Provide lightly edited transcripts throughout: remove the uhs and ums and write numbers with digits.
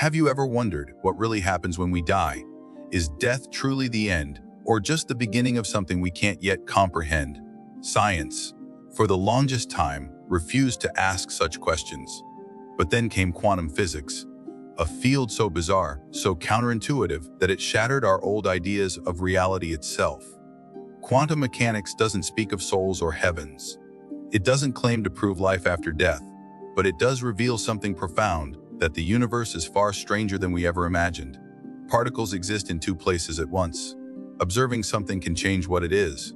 Have you ever wondered what really happens when we die? Is death truly the end, or just the beginning of something we can't yet comprehend? Science, for the longest time, refused to ask such questions. But then came quantum physics, a field so bizarre, so counterintuitive that it shattered our old ideas of reality itself. Quantum mechanics doesn't speak of souls or heavens. It doesn't claim to prove life after death, but it does reveal something profound, that the universe is far stranger than we ever imagined. Particles exist in two places at once. Observing something can change what it is.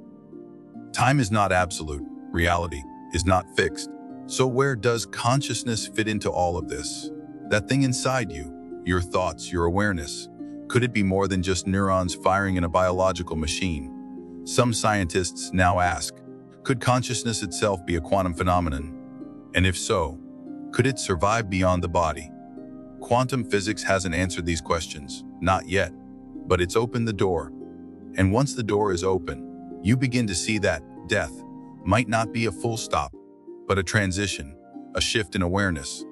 Time is not absolute. Reality is not fixed. So where does consciousness fit into all of this? That thing inside you, your thoughts, your awareness. Could it be more than just neurons firing in a biological machine? Some scientists now ask, could consciousness itself be a quantum phenomenon? And if so, could it survive beyond the body? Quantum physics hasn't answered these questions, not yet, but it's opened the door. And once the door is open, you begin to see that death might not be a full stop, but a transition, a shift in awareness,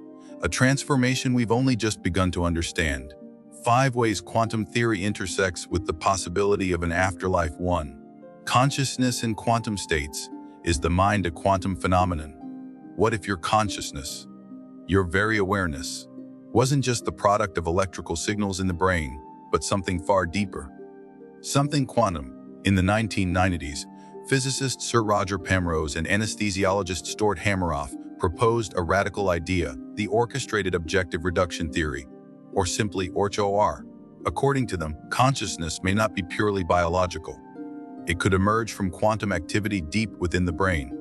a transformation we've only just begun to understand. 5 ways quantum theory intersects with the possibility of an afterlife. 1. Consciousness in quantum states. Is the mind a quantum phenomenon? What if your consciousness, your very awareness, wasn't just the product of electrical signals in the brain, but something far deeper? Something quantum. In the 1990s, physicist Sir Roger Penrose and anesthesiologist Stuart Hameroff proposed a radical idea, the orchestrated objective reduction theory, or simply OR. According to them, consciousness may not be purely biological. It could emerge from quantum activity deep within the brain.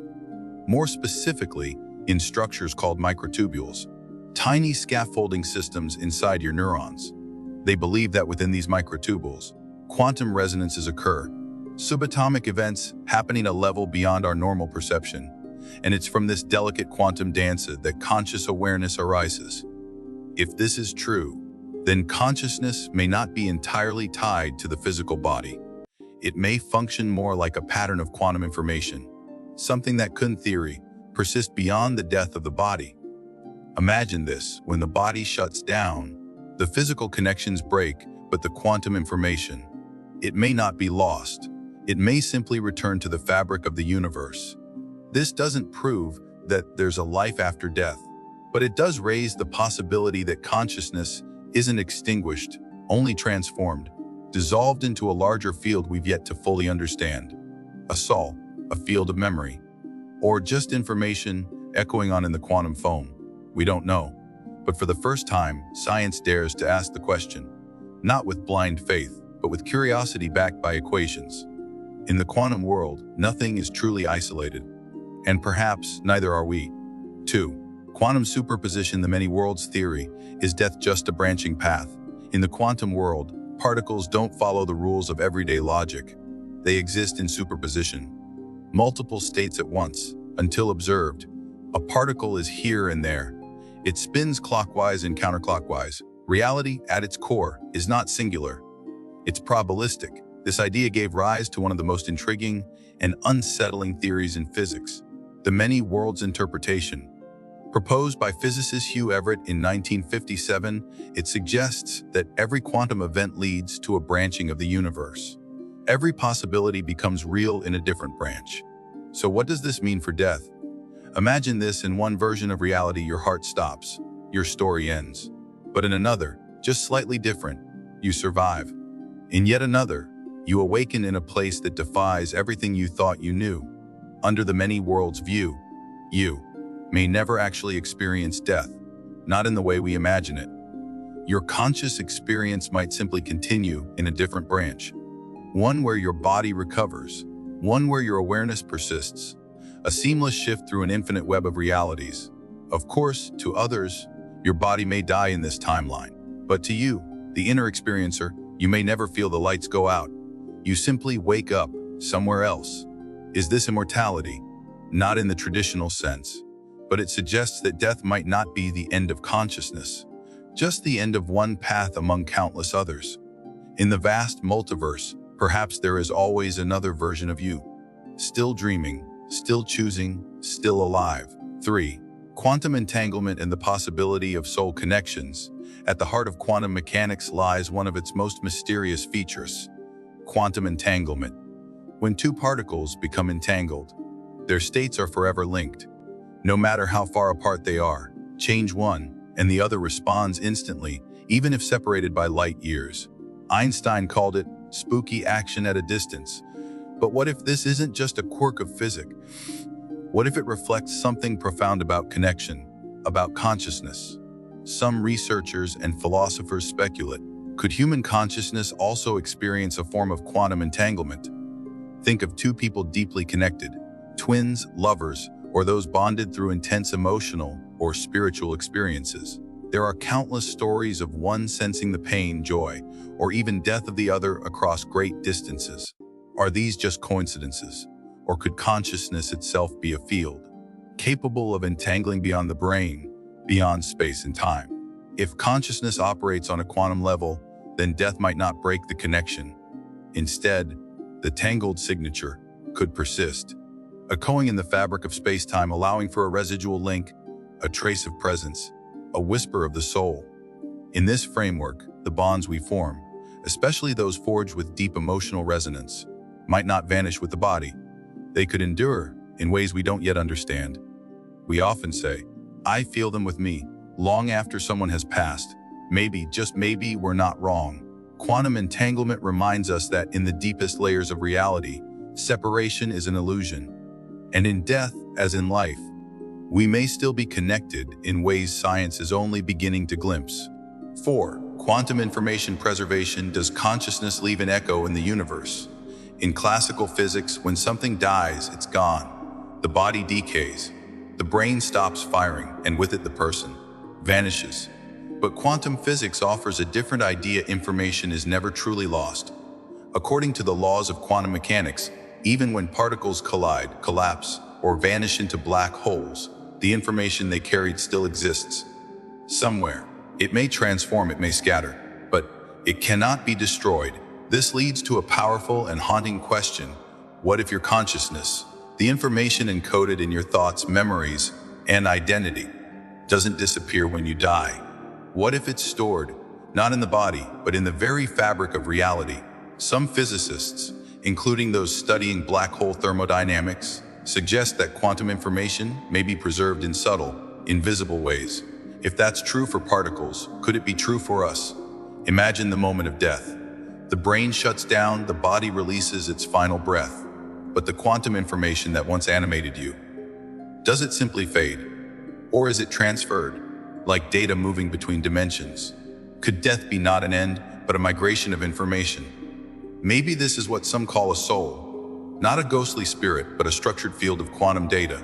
More specifically, in structures called microtubules, tiny scaffolding systems inside your neurons. They believe that within these microtubules, quantum resonances occur, subatomic events happening a level beyond our normal perception. And it's from this delicate quantum dance that conscious awareness arises. If this is true, then consciousness may not be entirely tied to the physical body. It may function more like a pattern of quantum information, something that could, in theory, persist beyond the death of the body. Imagine this: when the body shuts down, the physical connections break, but the quantum information, it may not be lost. It may simply return to the fabric of the universe. This doesn't prove that there's a life after death, but it does raise the possibility that consciousness isn't extinguished, only transformed, dissolved into a larger field we've yet to fully understand. A soul, a field of memory, or just information echoing on in the quantum foam. We don't know. But for the first time, science dares to ask the question, not with blind faith, but with curiosity backed by equations. In the quantum world, nothing is truly isolated, and perhaps neither are we. 2. Quantum superposition. The many worlds theory. Is death just a branching path? In the quantum world, particles don't follow the rules of everyday logic. They exist in superposition, multiple states at once, until observed. A particle is here and there. It spins clockwise and counterclockwise. Reality, at its core, is not singular. It's probabilistic. This idea gave rise to one of the most intriguing and unsettling theories in physics, the many worlds interpretation. Proposed by physicist Hugh Everett in 1957, it suggests that every quantum event leads to a branching of the universe. Every possibility becomes real in a different branch. So what does this mean for death? Imagine this: in one version of reality, your heart stops, your story ends. But in another, just slightly different, you survive. In yet another, you awaken in a place that defies everything you thought you knew. Under the many worlds view, you may never actually experience death, not in the way we imagine it. Your conscious experience might simply continue in a different branch, one where your body recovers, one where your awareness persists, a seamless shift through an infinite web of realities. Of course, to others, your body may die in this timeline, but to you, the inner experiencer, you may never feel the lights go out. You simply wake up somewhere else. Is this immortality? Not in the traditional sense, but it suggests that death might not be the end of consciousness, just the end of one path among countless others. In the vast multiverse, perhaps there is always another version of you, still dreaming, still choosing, still alive. 3. Quantum entanglement and the possibility of soul connections. At the heart of quantum mechanics lies one of its most mysterious features: quantum entanglement. When two particles become entangled, their states are forever linked. No matter how far apart they are, change one, and the other responds instantly, even if separated by light years. Einstein called it spooky action at a distance. But what if this isn't just a quirk of physics? What if it reflects something profound about connection, about consciousness? Some researchers and philosophers speculate, could human consciousness also experience a form of quantum entanglement? Think of two people deeply connected, twins, lovers, or those bonded through intense emotional or spiritual experiences. There are countless stories of one sensing the pain, joy, or even death of the other across great distances. Are these just coincidences? Or could consciousness itself be a field, capable of entangling beyond the brain, beyond space and time? If consciousness operates on a quantum level, then death might not break the connection. Instead, the tangled signature could persist, echoing in the fabric of space-time, allowing for a residual link, a trace of presence, a whisper of the soul. In this framework, the bonds we form, especially those forged with deep emotional resonance, might not vanish with the body. They could endure in ways we don't yet understand. We often say, "I feel them with me," long after someone has passed. Maybe, just maybe, we're not wrong. Quantum entanglement reminds us that in the deepest layers of reality, separation is an illusion. And in death, as in life, we may still be connected in ways science is only beginning to glimpse. 4. Quantum information preservation. Does consciousness leave an echo in the universe? In classical physics, when something dies, it's gone. The body decays. The brain stops firing, and with it the person vanishes. But quantum physics offers a different idea. Information is never truly lost. According to the laws of quantum mechanics, even when particles collide, collapse, or vanish into black holes, the information they carried still exists. Somewhere. It may transform, it may scatter, but it cannot be destroyed. This leads to a powerful and haunting question. What if your consciousness, the information encoded in your thoughts, memories, and identity, doesn't disappear when you die? What if it's stored, not in the body, but in the very fabric of reality? Some physicists, including those studying black hole thermodynamics, suggest that quantum information may be preserved in subtle, invisible ways. If that's true for particles, could it be true for us? Imagine the moment of death. The brain shuts down, the body releases its final breath. But the quantum information that once animated you, does it simply fade? Or is it transferred, like data moving between dimensions? Could death be not an end, but a migration of information? Maybe this is what some call a soul, not a ghostly spirit, but a structured field of quantum data,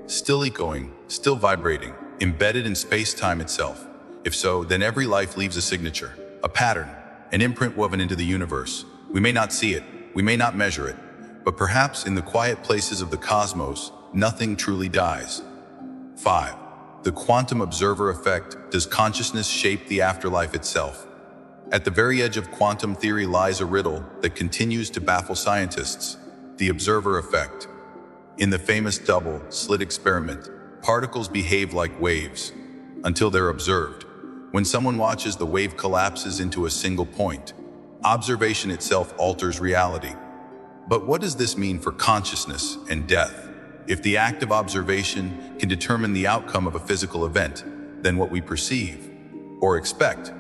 still echoing, still vibrating, embedded in space-time itself. If so, then every life leaves a signature, a pattern, an imprint woven into the universe. We may not see it, we may not measure it, but perhaps in the quiet places of the cosmos, nothing truly dies. 5. The quantum observer effect. Does consciousness shape the afterlife itself? At the very edge of quantum theory lies a riddle that continues to baffle scientists: the observer effect. In the famous double-slit experiment, particles behave like waves until they're observed. When someone watches, the wave collapses into a single point. Observation itself alters reality. But what does this mean for consciousness and death? If the act of observation can determine the outcome of a physical event, then what we perceive or expect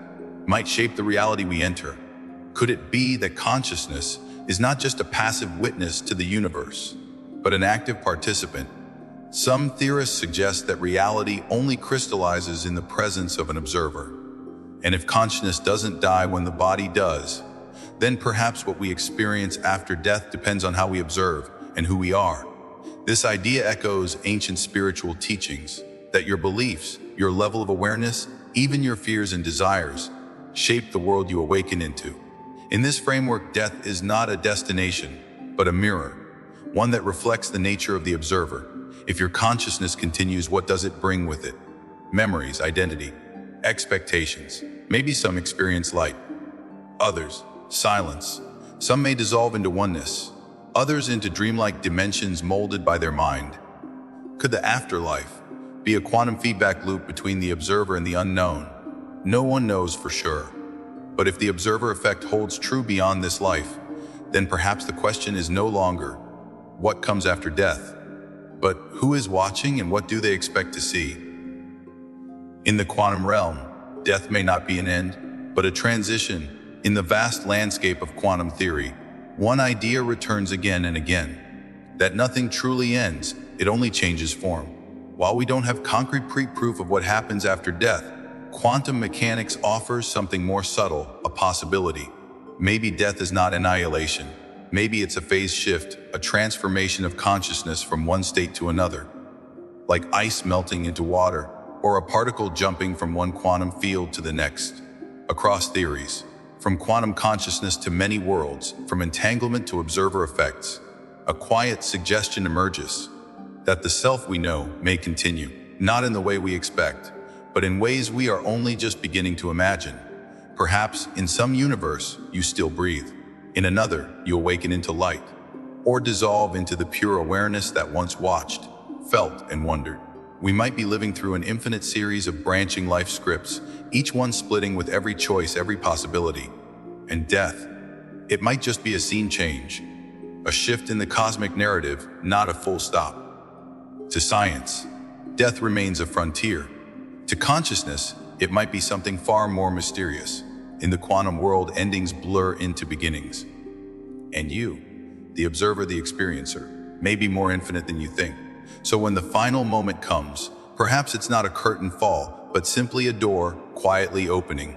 might shape the reality we enter. Could it be that consciousness is not just a passive witness to the universe, but an active participant? Some theorists suggest that reality only crystallizes in the presence of an observer. And if consciousness doesn't die when the body does, then perhaps what we experience after death depends on how we observe and who we are. This idea echoes ancient spiritual teachings that your beliefs, your level of awareness, even your fears and desires, shape the world you awaken into. In this framework, death is not a destination, but a mirror, one that reflects the nature of the observer. If your consciousness continues, what does it bring with it? Memories, identity, expectations. Maybe some experience light, others silence. Some may dissolve into oneness, others into dreamlike dimensions molded by their mind. Could the afterlife be a quantum feedback loop between the observer and the unknown, No one knows for sure. But if the observer effect holds true beyond this life, then perhaps the question is no longer, what comes after death? But who is watching and what do they expect to see? In the quantum realm, death may not be an end, but a transition. In the vast landscape of quantum theory, one idea returns again and again, that nothing truly ends, it only changes form. While we don't have concrete proof of what happens after death, quantum mechanics offers something more subtle, a possibility. Maybe death is not annihilation. Maybe it's a phase shift, a transformation of consciousness from one state to another, like ice melting into water, or a particle jumping from one quantum field to the next. Across theories, from quantum consciousness to many worlds, from entanglement to observer effects, a quiet suggestion emerges that the self we know may continue, not in the way we expect, but in ways we are only just beginning to imagine. Perhaps in some universe, you still breathe. In another, you awaken into light, or dissolve into the pure awareness that once watched, felt, and wondered. We might be living through an infinite series of branching life scripts, each one splitting with every choice, every possibility. And death, it might just be a scene change, a shift in the cosmic narrative, not a full stop. To science, death remains a frontier. To consciousness, it might be something far more mysterious. In the quantum world, endings blur into beginnings. And you, the observer, the experiencer, may be more infinite than you think. So when the final moment comes, perhaps it's not a curtain fall, but simply a door quietly opening.